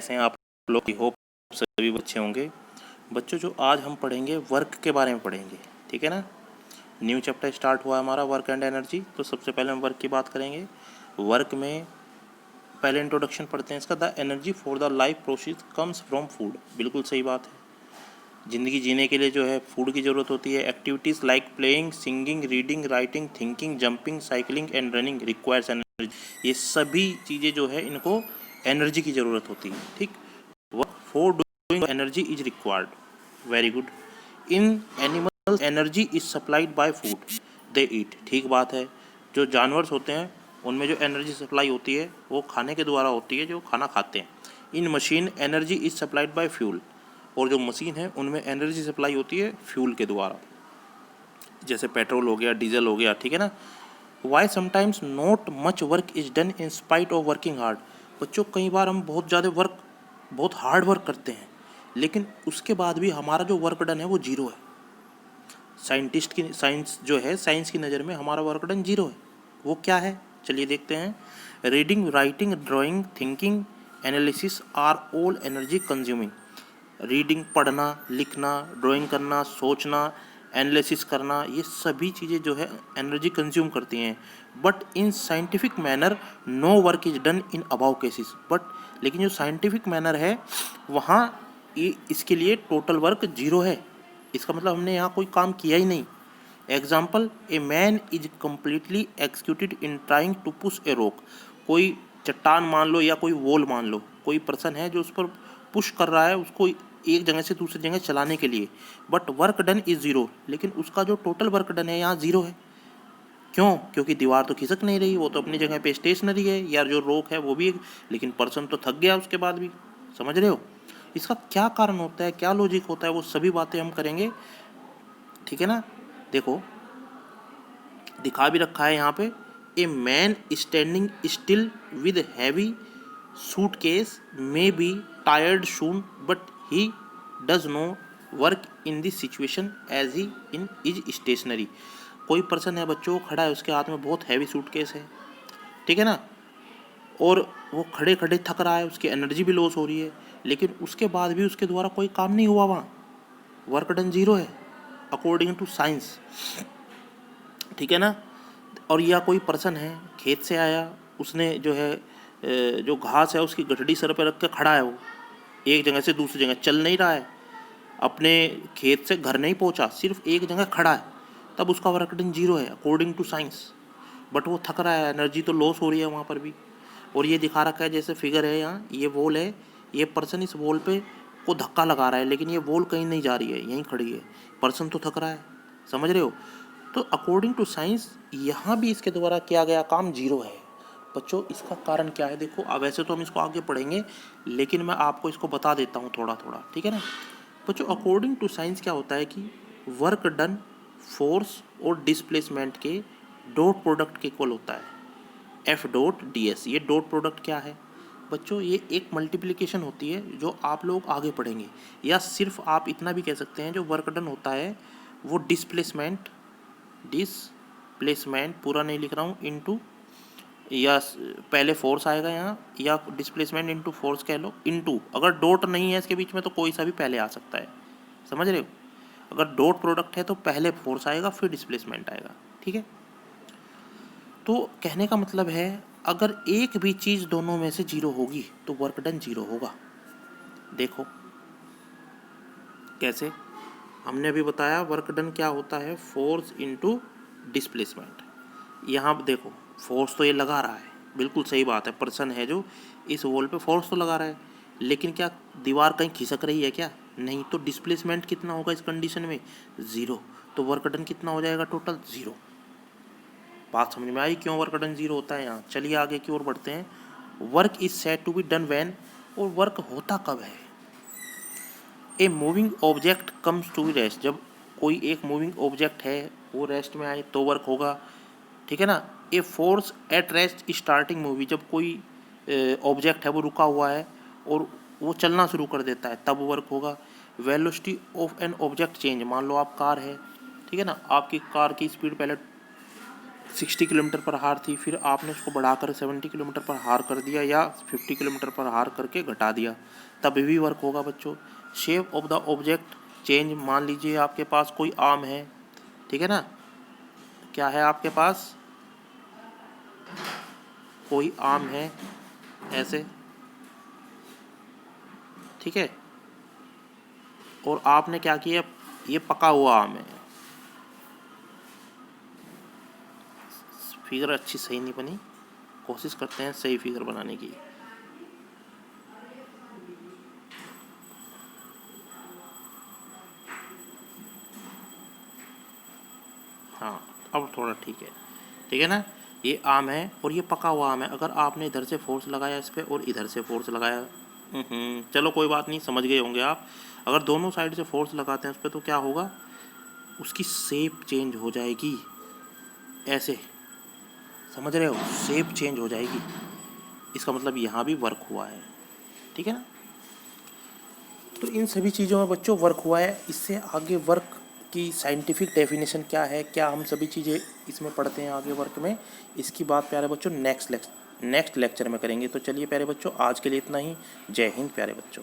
कैसे हैं आप लोग? की होप सभी बच्चे होंगे। बच्चों, जो आज हम पढ़ेंगे वर्क के बारे में पढ़ेंगे, ठीक है ना। न्यू चैप्टर स्टार्ट हुआ हमारा वर्क एंड एनर्जी। तो सबसे पहले हम वर्क की बात करेंगे। वर्क में पहले इंट्रोडक्शन पढ़ते हैं इसका। The energy for the life process comes from food. बिल्कुल सही बात है। ज़िंदगी जीने के लिए जो है फूड की ज़रूरत होती है। Activities like playing, singing, reading, writing, thinking, jumping, cycling and running requires energy. ये सभी चीज़ें जो है इनको एनर्जी की ज़रूरत होती है, ठीक। Work for doing energy is required. Very good. In animals energy is supplied by food they eat. ठीक बात है। जो जानवर होते हैं उनमें जो एनर्जी सप्लाई होती है वो खाने के द्वारा होती है, जो खाना खाते हैं। In machine energy is supplied by fuel. और जो मशीन है उनमें एनर्जी सप्लाई होती है फ्यूल के द्वारा, जैसे पेट्रोल हो गया, डीजल हो गया, ठीक है ना। Why sometimes not much work is done in spite of working hard. बच्चों, कई बार हम बहुत हार्ड वर्क करते हैं, लेकिन उसके बाद भी हमारा जो वर्क डन है वो जीरो है। साइंस की नज़र में हमारा वर्क डन जीरो है। वो क्या है, चलिए देखते हैं। Reading, writing, drawing, thinking, analysis are all energy consuming. Reading, पढ़ना, लिखना, ड्राइंग करना, सोचना, एनालिसिस करना, ये सभी चीज़ें जो है एनर्जी कंज्यूम करती हैं। But in scientific manner no work is done in above cases. लेकिन जो साइंटिफिक मैनर है वहाँ इसके लिए टोटल वर्क जीरो है। इसका मतलब हमने यहाँ कोई काम किया ही नहीं। Example, a man is completely executed in trying to push a rock. कोई चट्टान मान लो या कोई वॉल मान लो, कोई पर्सन है जो उस पर पुश कर रहा है उसको एक जगह से दूसरी जगह चलाने के लिए, but work done is zero. लेकिन उसका जो टोटल वर्क डन है यहाँ ज़ीरो है। क्यों? क्योंकि दीवार तो खिसक नहीं रही, वो तो अपनी जगह पे स्टेशनरी है, या जो रोक है वो भी, लेकिन पर्सन तो थक गया उसके बाद भी। समझ रहे हो? इसका क्या कारण होता है, क्या लॉजिक होता है, वो सभी बातें हम करेंगे, ठीक है ना। देखो, दिखा भी रखा है यहाँ पे। A man standing still with heavy suitcase may be tired soon but he does no work in this situation as he in is stationary. कोई पर्सन है बच्चों, खड़ा है, उसके हाथ में बहुत हैवी सूटकेस है, ठीक है ना, और वो खड़े खड़े थक रहा है, उसकी एनर्जी भी लॉस हो रही है, लेकिन उसके बाद भी उसके द्वारा कोई काम नहीं हुआ, वहाँ वर्क डन जीरो है अकॉर्डिंग टू साइंस, ठीक है ना। और या कोई पर्सन है, खेत से आया, उसने जो है जो घास है उसकी गठड़ी सर पे रख के खड़ा है, वो एक जगह से दूसरी जगह चल नहीं रहा है, अपने खेत से घर नहीं पहुंचा, सिर्फ एक जगह खड़ा है, तब उसका वर्क डन जीरो है अकॉर्डिंग टू साइंस। बट वो थक रहा है, एनर्जी तो लॉस हो रही है वहाँ पर भी। और ये दिखा रखा है, जैसे फिगर है यहाँ, ये वॉल है, ये पर्सन इस वॉल पे को धक्का लगा रहा है, लेकिन ये वॉल कहीं नहीं जा रही है, यहीं खड़ी है, पर्सन तो थक रहा है। समझ रहे हो? तो अकॉर्डिंग टू साइंस यहाँ भी इसके द्वारा किया गया काम जीरो है। बच्चों, इसका कारण क्या है? देखो, अब वैसे तो हम इसको आगे पढ़ेंगे, लेकिन मैं आपको इसको बता देता हूँ थोड़ा थोड़ा, ठीक है ना। बच्चों, अकॉर्डिंग टू साइंस क्या होता है कि वर्क डन फोर्स और डिस्प्लेसमेंट के डॉट प्रोडक्ट के इक्वल होता है, एफ डॉट डी एस। ये डॉट प्रोडक्ट क्या है बच्चों? ये एक मल्टीप्लिकेशन होती है जो आप लोग आगे पढ़ेंगे, या सिर्फ आप इतना भी कह सकते हैं, जो वर्क डन होता है वो डिस्प्लेसमेंट पूरा नहीं लिख रहा हूँ, इनटू, या पहले फोर्स आएगा यहाँ, या डिस्प्लेसमेंट इनटू फोर्स कह लो, इनटू, अगर डॉट नहीं है इसके बीच में तो कोई सा भी पहले आ सकता है। समझ रहे हो? अगर डॉट प्रोडक्ट है तो पहले फोर्स आएगा फिर डिस्प्लेसमेंट आएगा, ठीक है। तो कहने का मतलब है, अगर एक भी चीज़ दोनों में से जीरो होगी तो वर्क डन जीरो होगा। देखो कैसे, हमने अभी बताया वर्क डन क्या होता है, फोर्स इनटू डिस्प्लेसमेंट। यहाँ देखो, फोर्स तो ये लगा रहा है, बिल्कुल सही बात है, पर्सन है जो इस वॉल पे फोर्स तो लगा रहा है, लेकिन क्या दीवार कहीं खिसक रही है क्या? नहीं। तो डिस्प्लेसमेंट कितना होगा इस कंडीशन में? ज़ीरो। तो वर्क डन कितना हो जाएगा? Total zero. बात समझ में आई क्यों वर्क डन जीरो होता है यहाँ? चलिए आगे की ओर बढ़ते हैं। Work is said to be done when, और वर्क होता कब है? A moving object comes to be rest. जब कोई एक मूविंग ऑब्जेक्ट है वो रेस्ट में आए तो वर्क होगा, ठीक है ना। A force at rest starting movie. जब कोई ऑब्जेक्ट है वो रुका हुआ है और वो चलना शुरू कर देता है तब वर्क होगा। Velocity of an object change. मान लो आप कार है, ठीक है ना, आपकी कार की स्पीड पहले 60 किलोमीटर पर हार थी, फिर आपने उसको बढ़ाकर 70 किलोमीटर पर हार कर दिया या 50 किलोमीटर पर हार करके घटा दिया, तब भी वर्क होगा बच्चों। Shape of the object change, मान लीजिए आपके पास कोई आर्म है, ठीक है ना, क्या है आपके पास, कोई आर्म है ऐसे, ठीक है, और आपने क्या किया, ये पका हुआ आम है, फिगर अच्छी सही नहीं बनी, कोशिश करते हैं सही फिगर बनाने की। हाँ अब थोड़ा ठीक है ना, ये आम है और ये पका हुआ आम है। अगर आपने इधर से फोर्स लगाया इस पर और इधर से फोर्स लगाया, चलो कोई बात नहीं, समझ गए होंगे आप। अगर दोनों साइड से फोर्स लगाते हैं उस पर तो क्या होगा, उसकी शेप चेंज हो जाएगी, ऐसे, समझ रहे हो, शेप चेंज हो जाएगी, इसका मतलब यहाँ भी वर्क हुआ है, ठीक है ना। तो इन सभी चीज़ों में बच्चों वर्क हुआ है। इससे आगे वर्क की साइंटिफिक डेफिनेशन क्या है, क्या हम सभी चीज़ें इसमें पढ़ते हैं आगे वर्क में, इसकी बात प्यारे बच्चों नेक्स्ट लेक्चर में करेंगे। तो चलिए प्यारे बच्चों, आज के लिए इतना ही। जय हिंद प्यारे बच्चों।